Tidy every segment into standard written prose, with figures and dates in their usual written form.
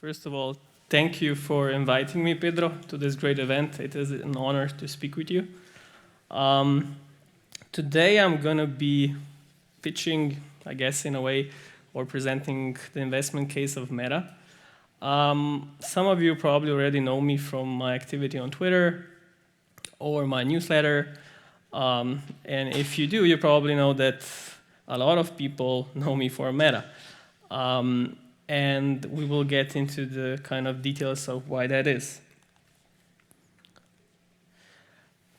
First of all, thank you for inviting me, Pedro, to this great event. It is an honor to speak with you. Today I'm going to be pitching, I guess, in a way, or presenting the investment case of Meta. Some of you probably already know me from my activity on Twitter or my newsletter. And if you do, you probably know that a lot of people know me for Meta. And we will get into the kind of details of why that is.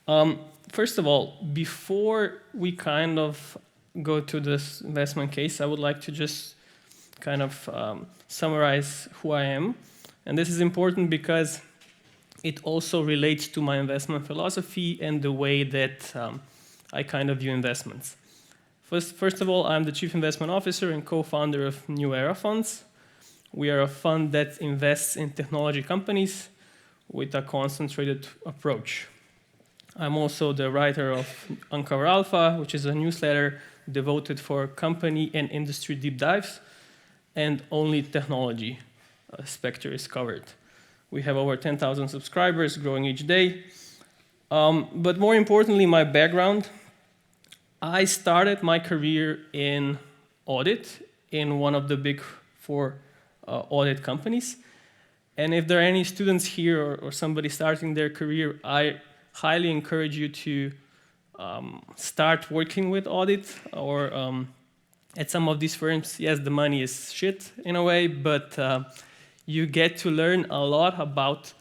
First of all, before we kind of go to this investment case, I would like to just kind of summarize who I am. And this is important because it also relates to my investment philosophy and the way that I kind of view investments. First of all, I'm the Chief Investment Officer and co-founder of New Era Funds. We are a fund that invests in technology companies with a concentrated approach. I'm also the writer of Uncover Alpha, which is a newsletter devoted for company and industry deep dives, and only technology sector is covered. We have over 10,000 subscribers, growing each day. But more importantly, my background, I started my career in audit in one of the big four audit companies. And if there are any students here or somebody starting their career, I highly encourage you to start working with audit or at some of these firms. Yes, the money is shit in a way, but you get to learn a lot about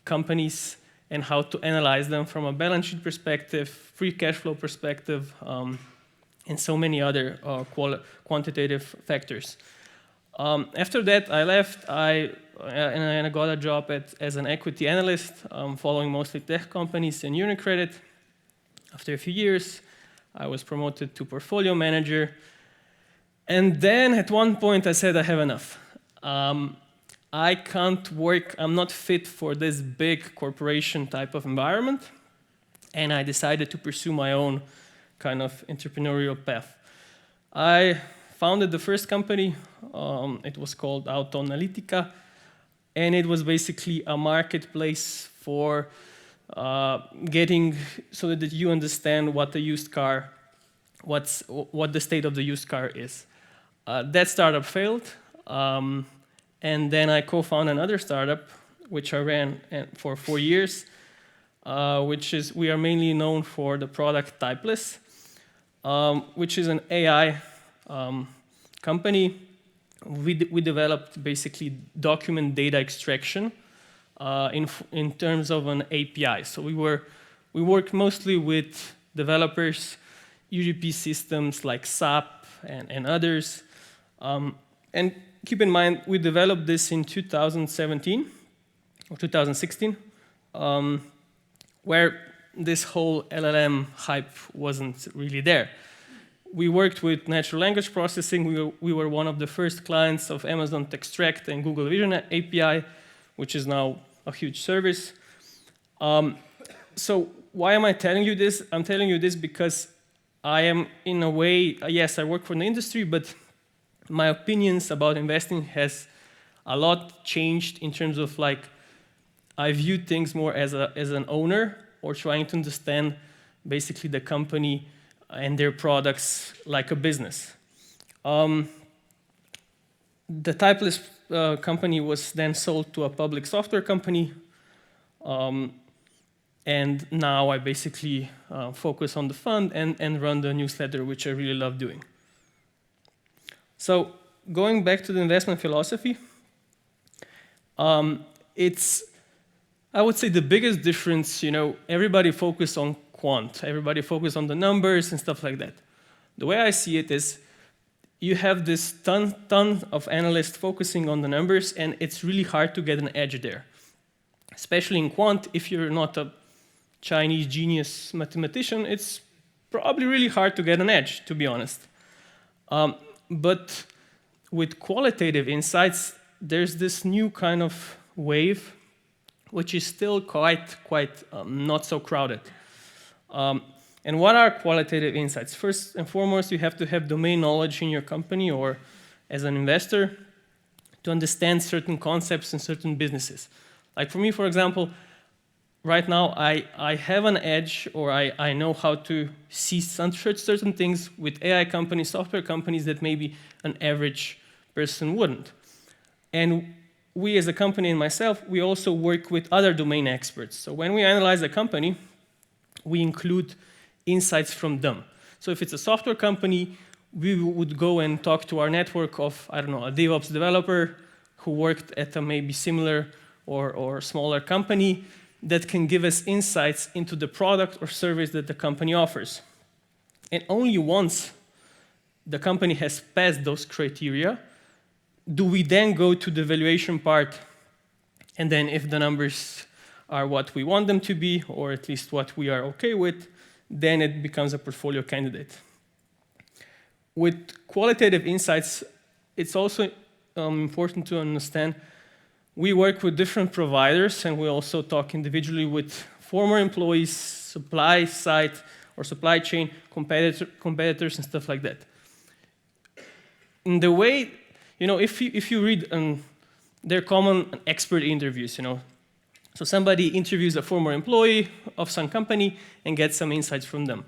companies and how to analyze them from a balance sheet perspective, free cash flow perspective, and so many other quantitative factors. After that, I left, and I got a job as an equity analyst, following mostly tech companies and UniCredit. After a few years, I was promoted to portfolio manager. And then at one point, I said, I have enough. I can't work, I'm not fit for this big corporation type of environment. And I decided to pursue my own kind of entrepreneurial path. I founded the first company. It was called Auto Analytica, and it was basically a marketplace for getting so that you understand what the used car, what the state of the used car is. That startup failed, and then I co-founded another startup, which I ran for 4 years, which is we are mainly known for the product Typeless, which is an AI company. We developed basically document data extraction in terms of an API. So we worked mostly with developers, UGP systems like SAP and others. And keep in mind, we developed this in 2017 or 2016, where this whole LLM hype wasn't really there. We worked with natural language processing. We were one of the first clients of Amazon Textract and Google Vision API, which is now a huge service. So why am I telling you this? I'm telling you this because I am, in a way, yes, I work for the industry, but my opinions about investing has a lot changed in terms of like, I view things more as an owner or trying to understand basically the company and their products like a business. The Typeless company was then sold to a public software company, and now I basically focus on the fund and run the newsletter, which I really love doing. So going back to the investment philosophy, it's, I would say, the biggest difference, everybody focus on quant. Everybody focus on the numbers and stuff like that. The way I see it is you have this ton of analysts focusing on the numbers, and it's really hard to get an edge there. Especially in quant, if you're not a Chinese genius mathematician, it's probably really hard to get an edge, to be honest. But with qualitative insights, there's this new kind of wave, which is still quite not so crowded. And what are qualitative insights? First and foremost, you have to have domain knowledge in your company or as an investor to understand certain concepts in certain businesses. Like for me, for example, right now I have an edge, or I know how to see certain things with AI companies, software companies that maybe an average person wouldn't. And we as a company and myself, we also work with other domain experts. So when we analyze a company, we include insights from them. So if it's a software company, we would go and talk to our network of, I don't know, a DevOps developer who worked at a maybe similar or smaller company that can give us insights into the product or service that the company offers. And only once the company has passed those criteria, do we then go to the valuation part, and then if the numbers are what we want them to be, or at least what we are okay with, then it becomes a portfolio candidate. With qualitative insights, it's also important to understand we work with different providers, and we also talk individually with former employees, supply side or supply chain competitors and stuff like that. In the way, if you read, they're common expert interviews, So somebody interviews a former employee of some company and gets some insights from them.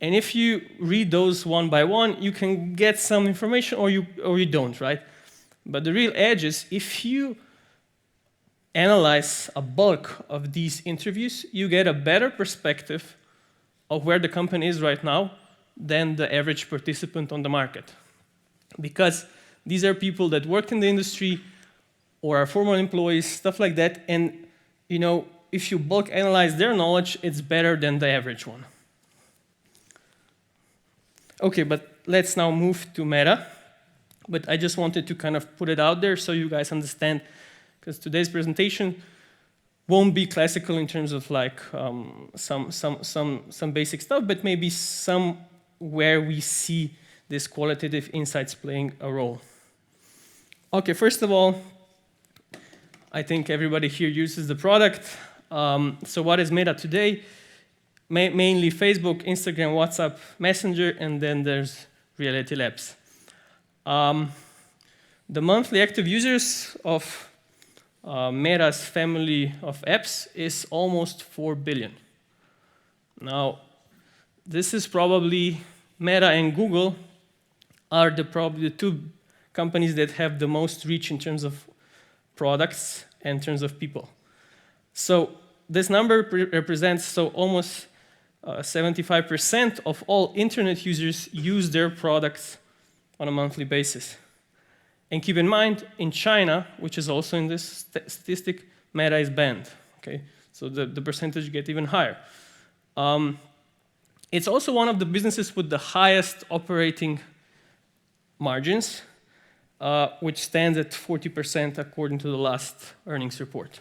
And if you read those one by one, you can get some information or you don't, right? But the real edge is if you analyze a bulk of these interviews, you get a better perspective of where the company is right now than the average participant on the market. Because these are people that worked in the industry or are former employees, stuff like that, and if you bulk analyze their knowledge, it's better than the average one. Okay, but let's now move to Meta. But I just wanted to kind of put it out there so you guys understand, because today's presentation won't be classical in terms of like some basic stuff, but maybe some where we see these qualitative insights playing a role. Okay, first of all, I think everybody here uses the product. So what is Meta today? Mainly Facebook, Instagram, WhatsApp, Messenger, and then there's Reality Labs. The monthly active users of Meta's family of apps is almost 4 billion. Now, this is probably Meta and Google are probably the two companies that have the most reach in terms of products and in terms of people. So this number represents almost 75% of all internet users use their products on a monthly basis. And keep in mind, in China, which is also in this statistic, Meta is banned. Okay, so the percentage gets even higher. It's also one of the businesses with the highest operating margins, which stands at 40% according to the last earnings report.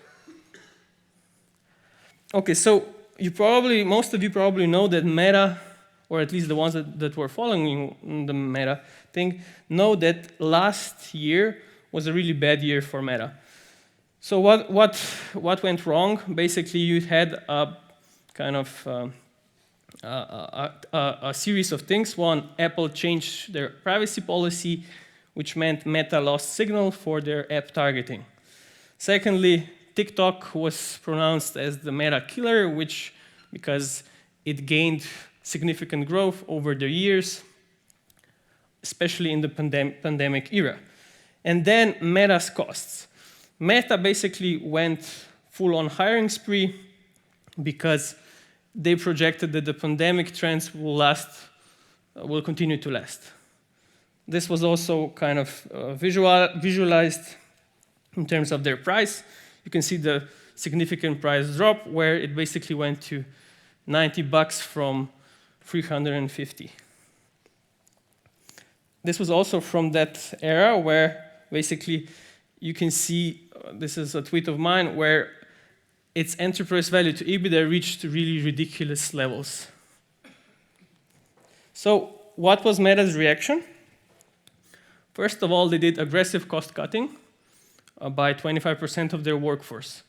Okay, so most of you probably know that Meta, or at least the ones that were following the Meta thing, know that last year was a really bad year for Meta. So what went wrong? Basically, you had a kind of a series of things. One, Apple changed their privacy policy, which meant Meta lost signal for their app targeting. Secondly, TikTok was pronounced as the Meta killer, because it gained significant growth over the years, especially in the pandemic era. And then Meta's costs. Meta basically went full-on hiring spree because they projected that the pandemic trends will continue to last. This was also kind of visualized in terms of their price. You can see the significant price drop where it basically went to $90 from $350. This was also from that era where basically you can see, this is a tweet of mine, where its enterprise value to EBITDA reached really ridiculous levels. So what was Meta's reaction? First of all, they did aggressive cost cutting by 25% of their workforce.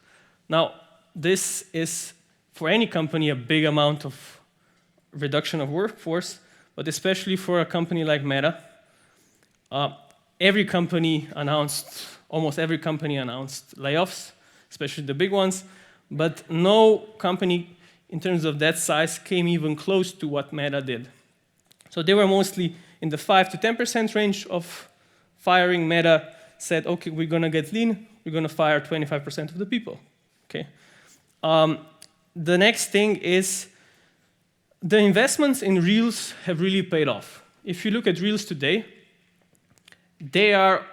Now, this is, for any company, a big amount of reduction of workforce, but especially for a company like Meta. Every company announced almost every company announced layoffs, especially the big ones, but no company in terms of that size came even close to what Meta did. So they were mostly in the 5 to 10% range of firing. Meta said, okay, we're gonna get lean, we're gonna fire 25% of the people, okay? The next thing is the investments in Reels have really paid off. If you look at Reels today, they are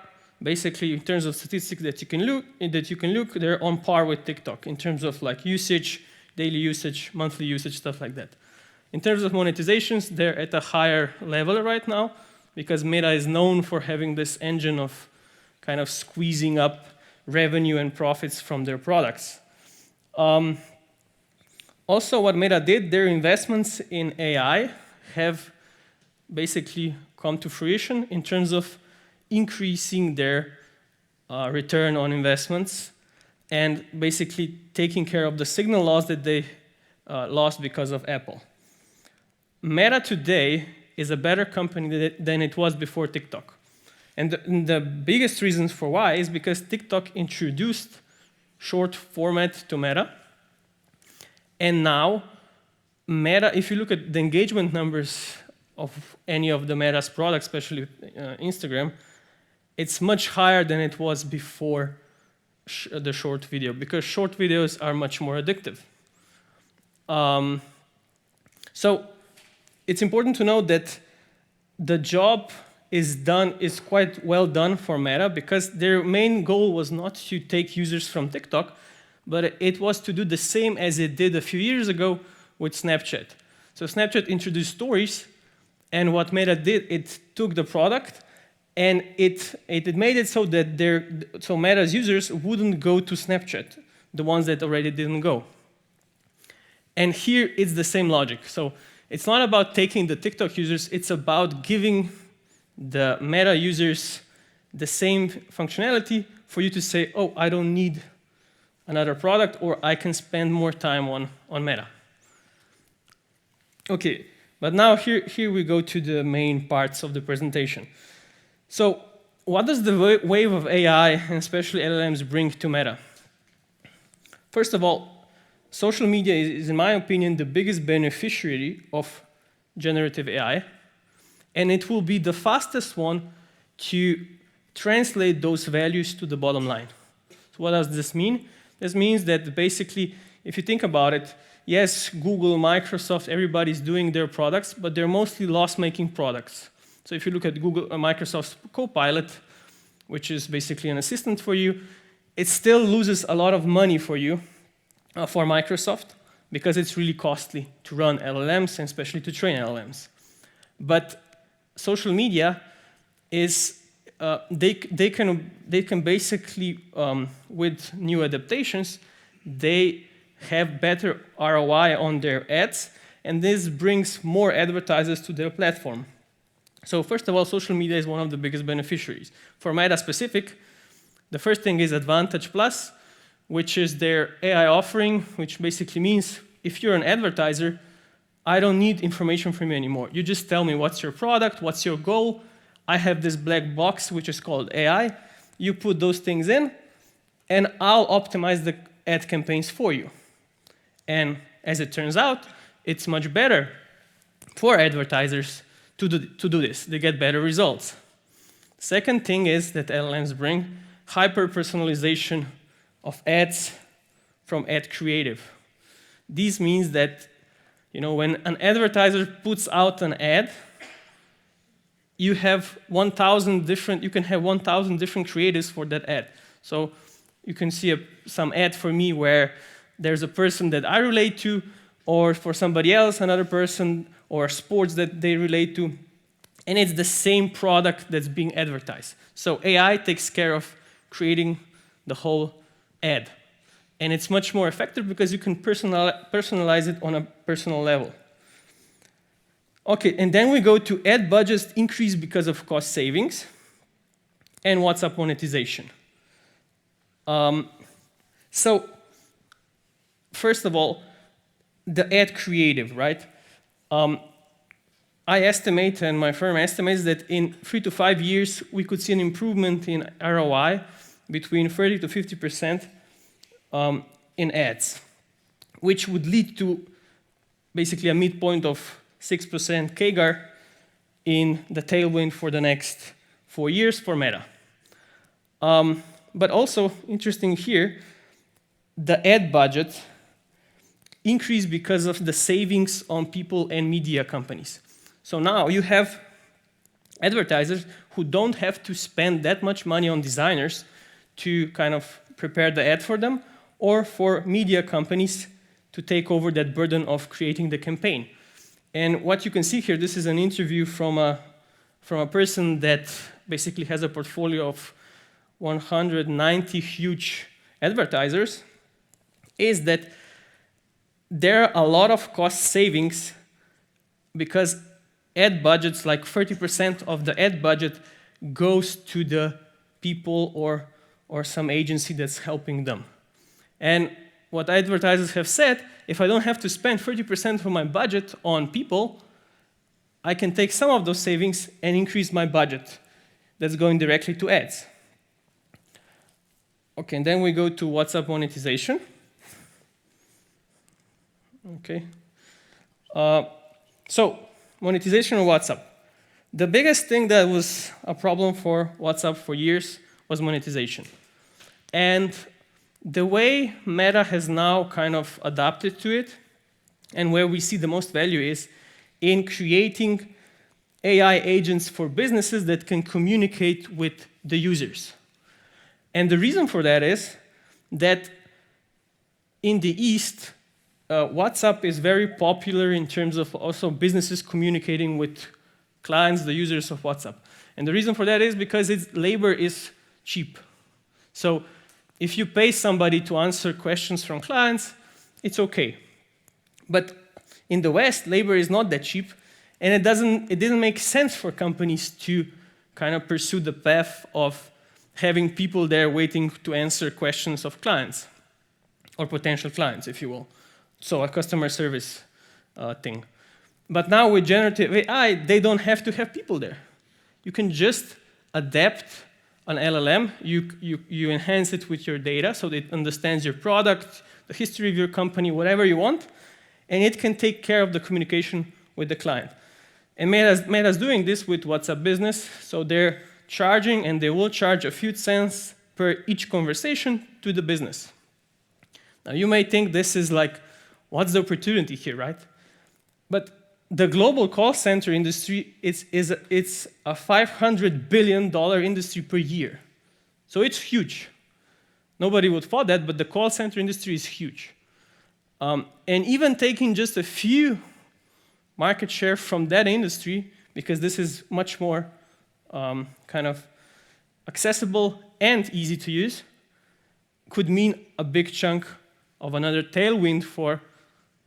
basically, in terms of statistics that you can look, they're on par with TikTok in terms of like usage, daily usage, monthly usage, stuff like that. In terms of monetizations, they're at a higher level right now because Meta is known for having this engine of kind of squeezing up revenue and profits from their products. Also, what Meta did, their investments in AI have basically come to fruition in terms of increasing their return on investments and basically taking care of the signal loss that they lost because of Apple. Meta today is a better company than it was before TikTok. And the biggest reasons for why is because TikTok introduced short format to Meta. And now, Meta, if you look at the engagement numbers of any of the Meta's products, especially Instagram, it's much higher than it was before the short video, because short videos are much more addictive. So it's important to note that the job is quite well done for Meta, because their main goal was not to take users from TikTok, but it was to do the same as it did a few years ago with Snapchat. So Snapchat introduced stories, and what Meta did, it took the product and it made it so that Meta's users wouldn't go to Snapchat, the ones that already didn't go. And here it's the same logic. So it's not about taking the TikTok users, it's about giving the Meta users the same functionality for you to say, oh, I don't need another product, or I can spend more time on Meta. Okay, but now here we go to the main parts of the presentation. So what does the wave of AI, and especially LLMs, bring to Meta? First of all, social media is, in my opinion, the biggest beneficiary of generative AI, and it will be the fastest one to translate those values to the bottom line. So what does this mean? This means that basically, if you think about it, yes, Google, Microsoft, everybody's doing their products, but they're mostly loss-making products. So if you look at Google, Microsoft's Copilot, which is basically an assistant for you, it still loses a lot of money for you, for Microsoft, because it's really costly to run LLMs, and especially to train LLMs. But social media is, they can basically, with new adaptations, they have better ROI on their ads, and this brings more advertisers to their platform. So first of all, social media is one of the biggest beneficiaries. For Meta specific, the first thing is Advantage Plus, which is their AI offering, which basically means if you're an advertiser, I don't need information from you anymore. You just tell me what's your product, what's your goal. I have this black box, which is called AI. You put those things in, and I'll optimize the ad campaigns for you. And as it turns out, it's much better for advertisers to do this. They get better results. Second thing is that LLMs bring hyper-personalization of ads from ad creative. This means that, when an advertiser puts out an ad, you have 1,000 different creatives for that ad. So you can see some ad for me where there's a person that I relate to, or for somebody else, another person, or sports that they relate to, and it's the same product that's being advertised. So AI takes care of creating the whole ad. And it's much more effective because you can personalize it on a personal level. Okay, and then we go to ad budgets increase because of cost savings and WhatsApp monetization. So first of all, the ad creative, right? I estimate, and my firm estimates, that in 3 to 5 years, we could see an improvement in ROI between 30 to 50% in ads, which would lead to basically a midpoint of 6% CAGR in the tailwind for the next 4 years for Meta. But also, interesting here, the ad budget increased because of the savings on people and media companies. So now you have advertisers who don't have to spend that much money on designers to kind of prepare the ad for them, or for media companies to take over that burden of creating the campaign. And what you can see here, this is an interview from a person that basically has a portfolio of 190 huge advertisers, is that there are a lot of cost savings because ad budgets, like 30% of the ad budget goes to the people or some agency that's helping them. And what advertisers have said, if I don't have to spend 30% of my budget on people, I can take some of those savings and increase my budget that's going directly to ads. Okay, and then we go to WhatsApp monetization. Okay. So, monetization of WhatsApp. The biggest thing that was a problem for WhatsApp for years was monetization. And the way Meta has now kind of adapted to it, and where we see the most value is in creating AI agents for businesses that can communicate with the users. And the reason for that is that in the East, WhatsApp is very popular in terms of also businesses communicating with clients, the users of WhatsApp. And the reason for that is because its labor is cheap. So if you pay somebody to answer questions from clients, it's okay. But in the West, labor is not that cheap, and it didn't make sense for companies to kind of pursue the path of having people there waiting to answer questions of clients, or potential clients, if you will. So a customer service thing. But now with generative AI, they don't have to have people there. You can just adapt an LLM, you enhance it with your data so that it understands your product, the history of your company, whatever you want, and it can take care of the communication with the client. And Meta's doing this with WhatsApp Business, so they're charging, and they will charge a few cents per each conversation to the business. Now you may think this is like, what's the opportunity here, right? But the global call center industry, it's a $500 billion industry per year. So it's huge. Nobody would thought that, but the call center industry is huge. And even taking just a few market share from that industry, because this is much more kind of accessible and easy to use, could mean a big chunk of another tailwind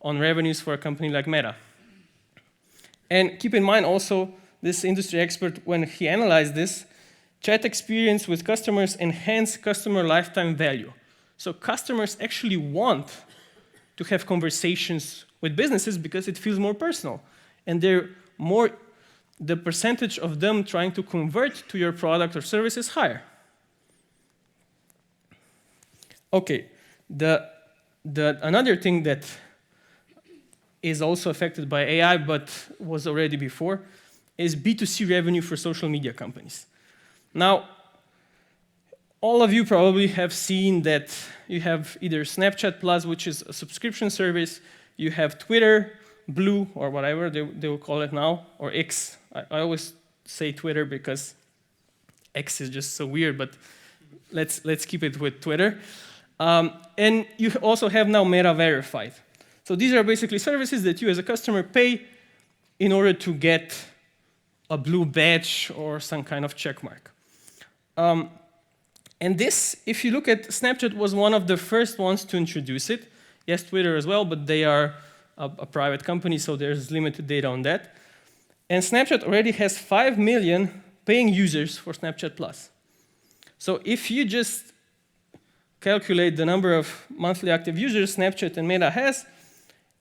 on revenues for a company like Meta. And keep in mind also, this industry expert, when he analyzed this, chat experience with customers enhance customer lifetime value. So customers actually want to have conversations with businesses because it feels more personal. And the percentage of them trying to convert to your product or service is higher. Okay, another thing that is also affected by AI, but was already before, is B2C revenue for social media companies. Now, all of you probably have seen that you have either Snapchat Plus, which is a subscription service, you have Twitter, Blue, or whatever they will call it now, or X. I always say Twitter because X is just so weird, but let's keep it with Twitter. And you also have now Meta Verified. So these are basically services that you as a customer pay in order to get a blue badge or some kind of check mark. And this, if you look at Snapchat, was one of the first ones to introduce it. Yes, Twitter as well, but they are a private company, so there's limited data on that. And Snapchat already has 5 million paying users for Snapchat Plus. So if you just calculate the number of monthly active users Snapchat and Meta has,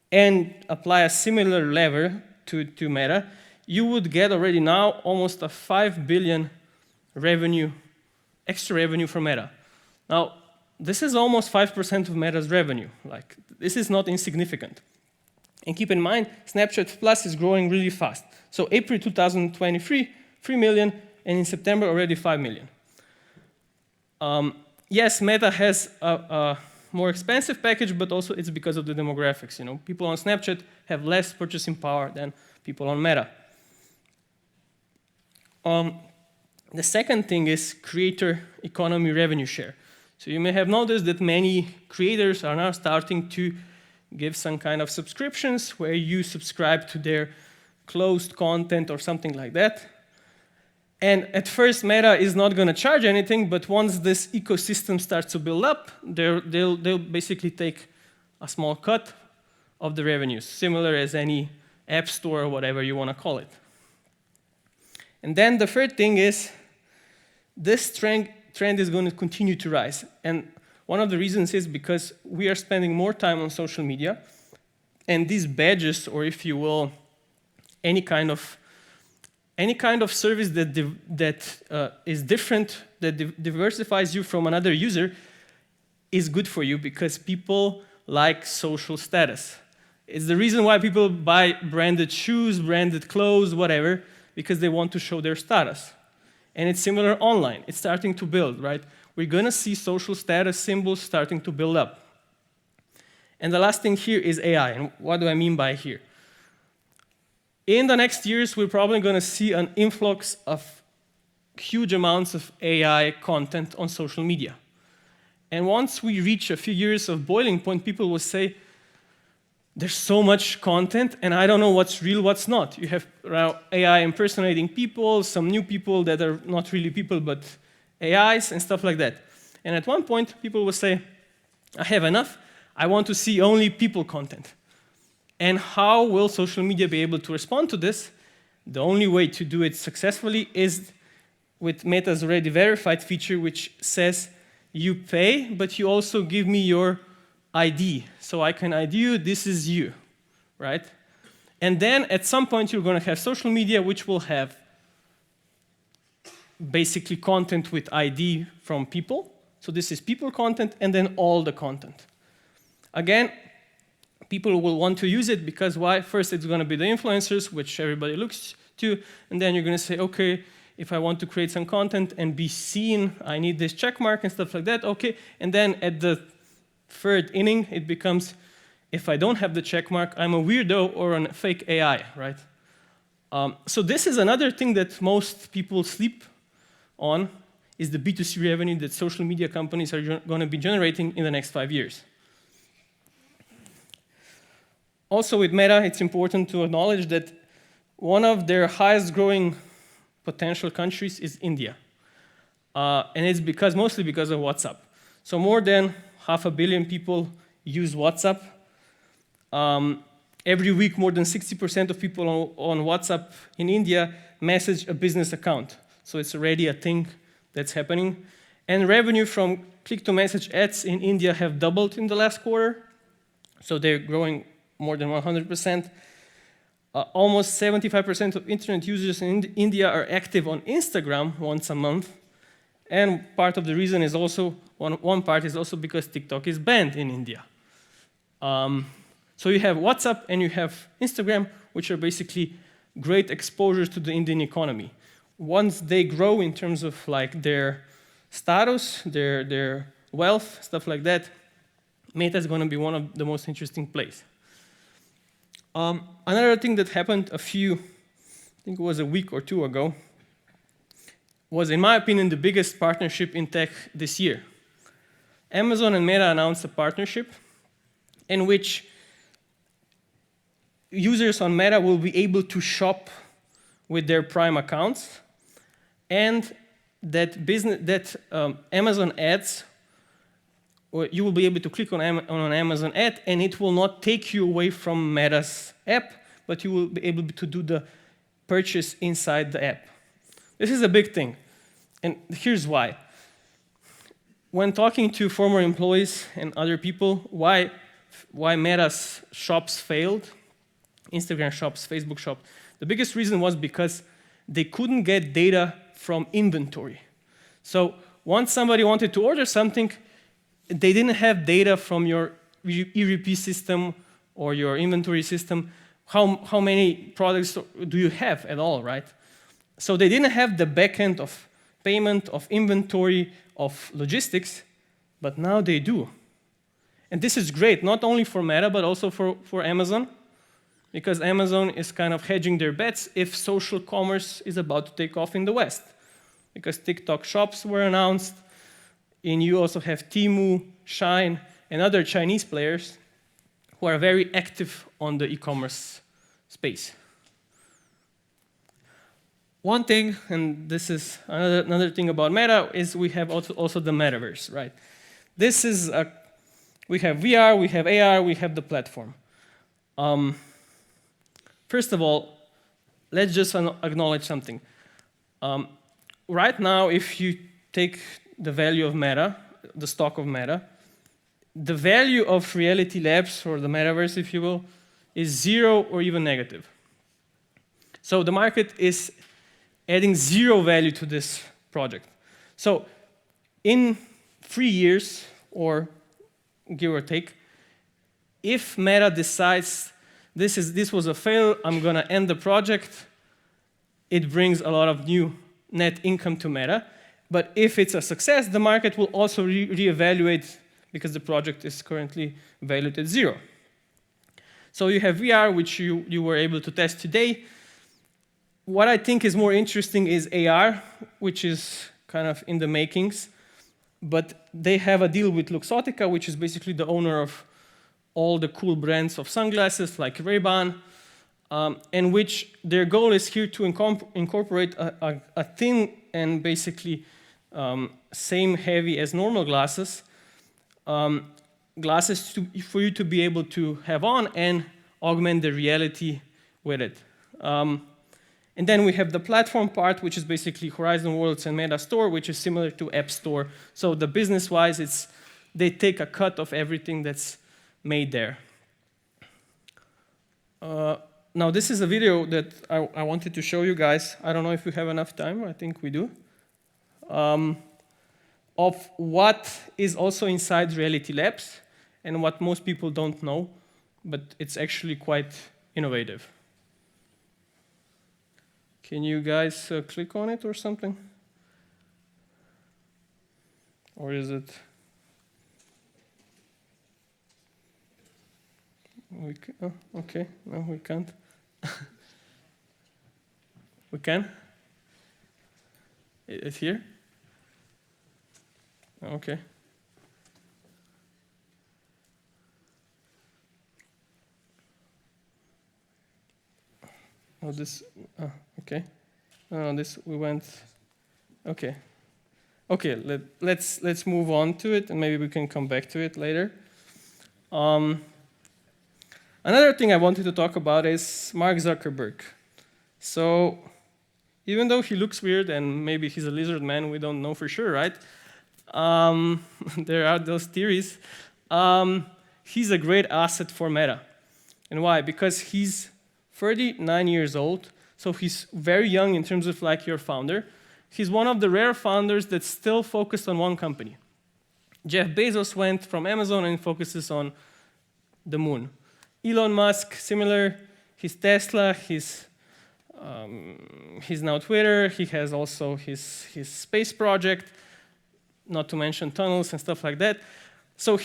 and apply a similar lever to Meta, you would get already now almost a 5 billion extra revenue from Meta. Now, this is almost 5% of Meta's revenue. Like, this is not insignificant. And keep in mind, Snapchat Plus is growing really fast. So April 2023, 3 million, and in September already 5 million. Yes, Meta has a more expensive package, but also it's because of the demographics. You know, people on Snapchat have less purchasing power than people on Meta. The second thing is creator economy revenue share. So you may have noticed that many creators are now starting to give some kind of subscriptions where you subscribe to their closed content or something like that. And at first, Meta is not going to charge anything, but once this ecosystem starts to build up, they'll basically take a small cut of the revenues, similar as any app store or whatever you want to call it. And then the third thing is this trend is going to continue to rise. And one of the reasons is because we are spending more time on social media, and these badges, or if you will, any kind of service that is different, that diversifies you from another user, is good for you because people like social status. It's the reason why people buy branded shoes, branded clothes, whatever, because they want to show their status. And it's similar online. It's starting to build, right? We're going to see social status symbols starting to build up. And the last thing here is AI. And what do I mean by here? In the next years, we're probably going to see an influx of huge amounts of AI content on social media. And once we reach a few years of boiling point, people will say, there's so much content, and I don't know what's real, what's not. You have AI impersonating people, some new people that are not really people, but AIs, and stuff like that. And at one point, people will say, I have enough. I want to see only people content. And how will social media be able to respond to this? The only way to do it successfully is with Meta's already verified feature, which says you pay, but you also give me your ID. So I can ID you, this is you, right? And then at some point, you're going to have social media, which will have basically content with ID from people. So this is people content, and then all the content. Again, people will want to use it because why? First, it's going to be the influencers, which everybody looks to, and then you're going to say, okay, if I want to create some content and be seen, I need this check mark and stuff like that, okay. And then at the third inning, it becomes, if I don't have the check mark, I'm a weirdo or a fake AI, right? So this is another thing that most people sleep on, is the B2C revenue that social media companies are going to be generating in the next 5 years. Also with Meta, it's important to acknowledge that one of their highest growing potential countries is India. And it's mostly because of WhatsApp. So more than 500 million people use WhatsApp. Every week, more than 60% of people on WhatsApp in India message a business account. So it's already a thing that's happening. And revenue from click-to-message ads in India have doubled in the last quarter. So they're growing more than 100%. Almost 75% of internet users in India are active on Instagram once a month. And part of the reason is also, one part is also because TikTok is banned in India. So you have WhatsApp and you have Instagram, which are basically great exposures to the Indian economy. Once they grow in terms of like their status, their wealth, stuff like that, Meta is going to be one of the most interesting places. Another thing that happened I think it was a week or two ago, was, in my opinion, the biggest partnership in tech this year. Amazon and Meta announced a partnership in which users on Meta will be able to shop with their Prime accounts, and that Amazon ads, or you will be able to click on an Amazon ad, and it will not take you away from Meta's app, but you will be able to do the purchase inside the app. This is a big thing, and here's why. When talking to former employees and other people, why Meta's shops failed, Instagram shops, Facebook shops, the biggest reason was because they couldn't get data from inventory. So once somebody wanted to order something, they didn't have data from your ERP system or your inventory system. How many products do you have at all, right? So they didn't have the backend of payment, of inventory, of logistics, but now they do. And this is great, not only for Meta, but also for Amazon, because Amazon is kind of hedging their bets if social commerce is about to take off in the West. Because TikTok shops were announced, and you also have Temu, Shine, and other Chinese players who are very active on the e-commerce space. One thing, and this is another thing about Meta, is we have also the metaverse, right? This is we have VR, we have AR, we have the platform. First of all, let's just acknowledge something. Right now, if you take the value of Meta, the stock of Meta, the value of Reality Labs, or the metaverse, if you will, is 0 or even negative. So the market is adding 0 value to this project. So in 3 years, or give or take, if Meta decides this was a fail, I'm going to end the project, it brings a lot of new net income to Meta. But if it's a success, the market will also reevaluate because the project is currently valued at 0. So you have VR, which you were able to test today. What I think is more interesting is AR, which is kind of in the makings. But they have a deal with Luxottica, which is basically the owner of all the cool brands of sunglasses, like Ray-Ban, and which their goal is here to incorporate a thin and basically same heavy as normal glasses, for you to be able to have on and augment the reality with it. And then we have the platform part, which is basically Horizon Worlds and Meta Store, which is similar to App Store. So the business-wise, they take a cut of everything that's made there. Now, this is a video that I wanted to show you guys. I don't know if we have enough time. I think we do. Of what is also inside Reality Labs and what most people don't know, but it's actually quite innovative. Can you guys click on it or something? Or is it? Oh, okay, no, we can't. We can? It's here? Okay. Oh, this, okay. This, we went, okay. Okay, let's move on to it, and maybe we can come back to it later. Another thing I wanted to talk about is Mark Zuckerberg. So, even though he looks weird, and maybe he's a lizard man, we don't know for sure, right? There are those theories. He's a great asset for Meta. And why? Because he's 39 years old, so he's very young in terms of like your founder. He's one of the rare founders that's still focused on one company. Jeff Bezos went from Amazon and focuses on the moon. Elon Musk, similar. He's Tesla, he's now Twitter, he has also his space project, not to mention tunnels and stuff like that. So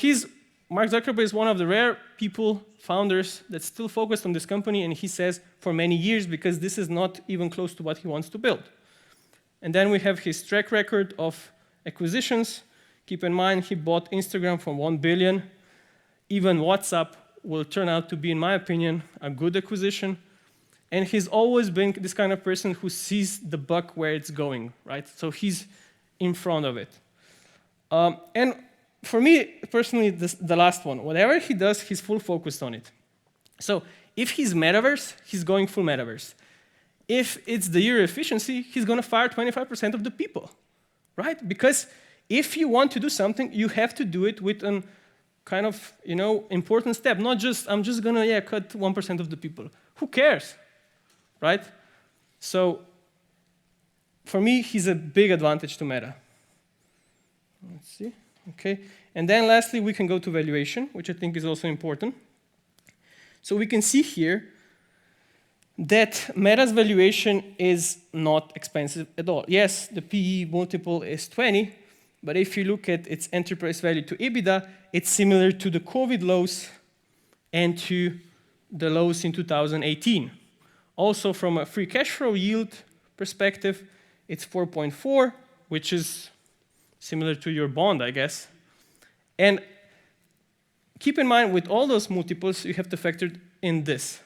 Mark Zuckerberg is one of the rare people, founders, that's still focused on this company, and he says for many years, because this is not even close to what he wants to build. And then we have his track record of acquisitions. Keep in mind, he bought Instagram for $1 billion. Even WhatsApp will turn out to be, in my opinion, a good acquisition. And he's always been this kind of person who sees the buck where it's going, right? So he's in front of it. And for me, personally, the last one, whatever he does, he's full focused on it. So if he's metaverse, he's going full metaverse. If it's the year efficiency, he's going to fire 25% of the people, right? Because if you want to do something, you have to do it with an kind of, important step. Not just, I'm just going to, cut 1% of the people. Who cares, right? So for me, he's a big advantage to Meta. Let's see. Okay. And then lastly, we can go to valuation, which I think is also important. So we can see here that Meta's valuation is not expensive at all. Yes, the PE multiple is 20, but if you look at its enterprise value to EBITDA, it's similar to the COVID lows and to the lows in 2018. Also, from a free cash flow yield perspective, it's 4.4, which is similar to your bond, I guess. And keep in mind, with all those multiples, you have to factor in this.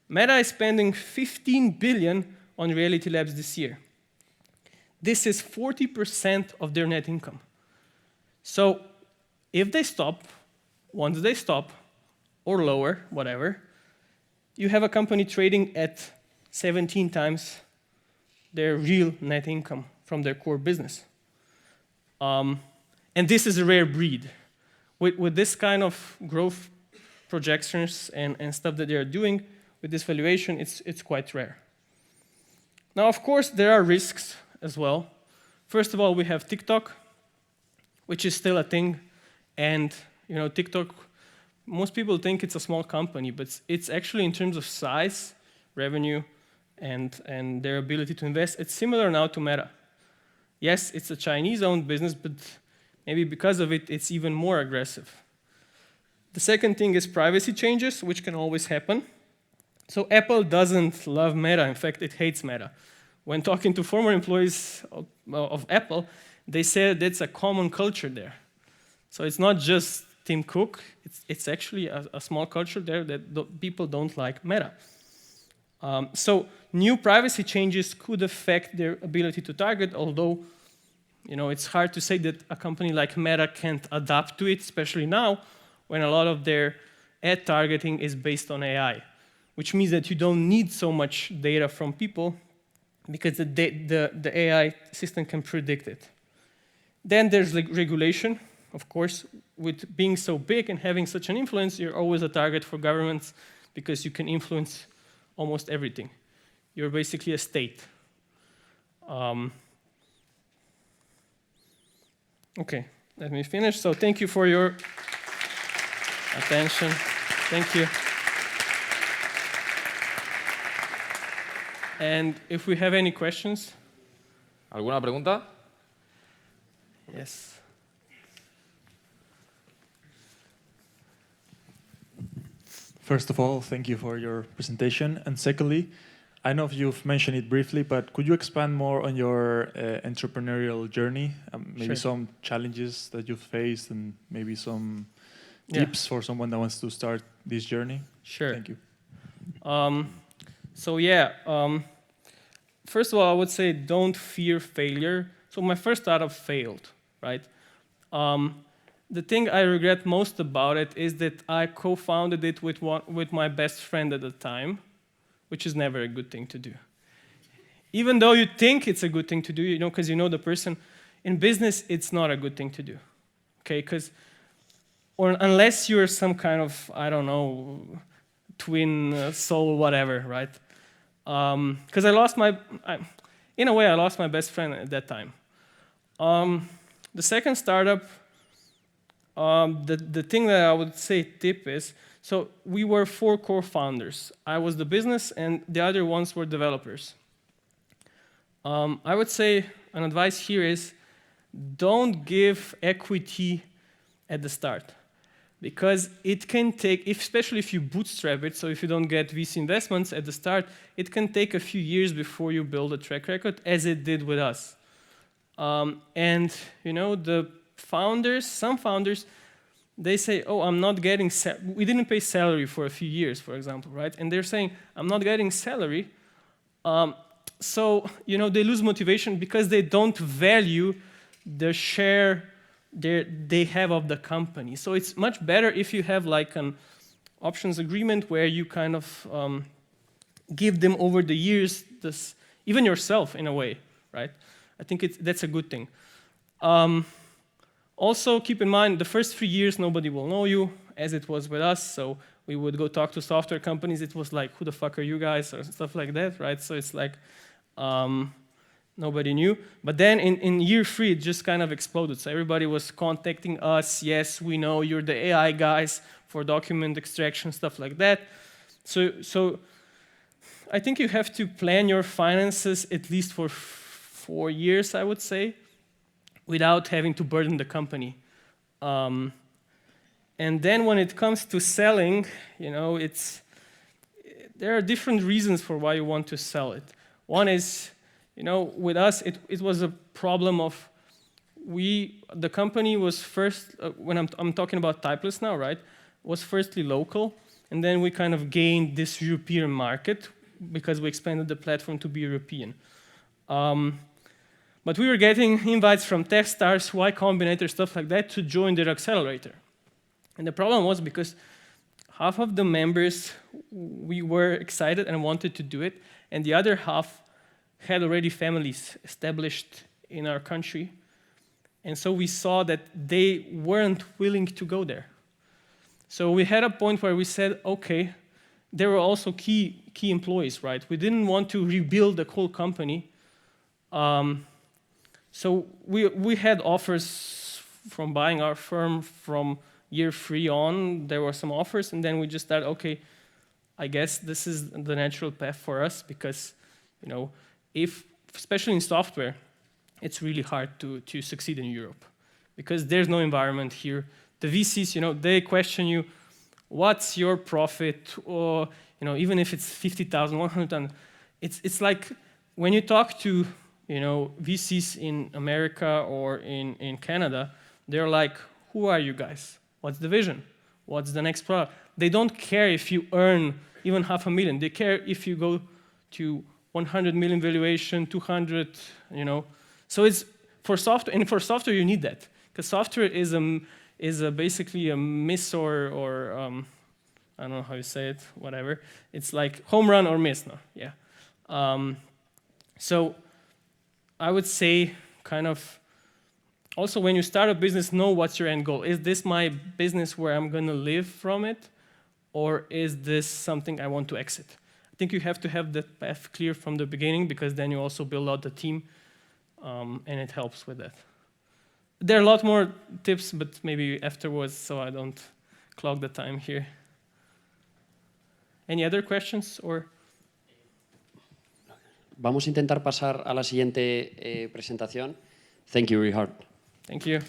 Meta is spending $15 billion on Reality Labs this year. This is 40% of their net income. So if they stop, once they stop, or lower, whatever, you have a company trading at 17 times their real net income from their core business. And this is a rare breed. With this kind of growth projections and stuff that they're doing, with this valuation, it's quite rare. Now, of course, there are risks as well. First of all, we have TikTok, which is still a thing. And TikTok, most people think it's a small company, but it's actually, in terms of size, revenue, and their ability to invest, it's similar now to Meta. Yes, it's a Chinese-owned business, but maybe because of it, it's even more aggressive. The second thing is privacy changes, which can always happen. So Apple doesn't love Meta. In fact, it hates Meta. When talking to former employees of Apple, they said it's a common culture there. So it's not just Tim Cook. It's actually a small culture there that people don't like Meta. So new privacy changes could affect their ability to target, although it's hard to say that a company like Meta can't adapt to it, especially now when a lot of their ad targeting is based on AI, which means that you don't need so much data from people because the AI system can predict it. Then there's regulation, of course. With being so big and having such an influence, you're always a target for governments because you can influence almost everything. You're basically a state. Okay, let me finish. So thank you for your attention. Thank you. And if we have any questions? ¿Alguna pregunta? Yes. First of all, thank you for your presentation. And secondly, I know you've mentioned it briefly, but could you expand more on your entrepreneurial journey? Maybe Sure. some challenges that you've faced and maybe some tips for someone that wants to start this journey? Sure. Thank you. First of all, I would say don't fear failure. So my first startup failed, right? The thing I regret most about it is that I co-founded it with my best friend at the time, which is never a good thing to do. Even though you think it's a good thing to do, because you know the person, in business, it's not a good thing to do, okay? Or unless you're some kind of, I don't know, twin soul, whatever, right? Because in a way, I lost my best friend at that time. The second startup, the thing that I would say tip is, so we were 4 core founders. I was the business, and the other ones were developers. I would say an advice here is don't give equity at the start, because it can take, especially if you bootstrap it, so if you don't get VC investments at the start, it can take a few years before you build a track record, as it did with us. And the founders, some founders, they say, oh, I'm not getting, we didn't pay salary for a few years, for example, right? And they're saying, I'm not getting salary. So, they lose motivation because they don't value the share they have of the company. So it's much better if you have like an options agreement where you kind of give them over the years, even yourself in a way, right? I think that's a good thing. Also, keep in mind, the first 3 years, nobody will know you, as it was with us. So we would go talk to software companies. It was like, who the fuck are you guys? Or stuff like that, right? So it's like, Nobody knew. But then in year 3, it just kind of exploded. So everybody was contacting us. Yes, we know you're the AI guys for document extraction, stuff like that. So I think you have to plan your finances at least for 4 years, I would say, without having to burden the company. And then when it comes to selling, there are different reasons for why you want to sell it. One is, with us, it was a problem of the company was first, when I'm talking about Typeless now, right, was firstly local, and then we kind of gained this European market because we expanded the platform to be European. But we were getting invites from Techstars, Y Combinator, stuff like that, to join their accelerator. And the problem was because half of the members, we were excited and wanted to do it, and the other half had already families established in our country. And so we saw that they weren't willing to go there. So we had a point where we said, okay, there were also key employees, right? We didn't want to rebuild the whole company. So we had offers from buying our firm from year 3 on. There were some offers, and then we just thought, okay, I guess this is the natural path for us because, especially in software, it's really hard to succeed in Europe because there's no environment here. The VCs, they question you, what's your profit? Or, even if it's 50,000, 100,000, it's like when you talk to, VCs in America or in Canada, they're like, who are you guys? What's the vision? What's the next product? They don't care if you earn even $500,000. They care if you go to 100 million valuation, 200, So it's for software, and for software you need that because software is basically a miss or I don't know how you say it, whatever. It's like home run or miss, no? Yeah. So I would say kind of also when you start a business, know what's your end goal. Is this my business where I'm going to live from it, or is this something I want to exit? I think you have to have that path clear from the beginning because then you also build out the team, and it helps with that. There are a lot more tips, but maybe afterwards so I don't clog the time here. Any other questions? Or? Vamos a intentar pasar a la siguiente presentación. Thank you, Rihard. Thank you.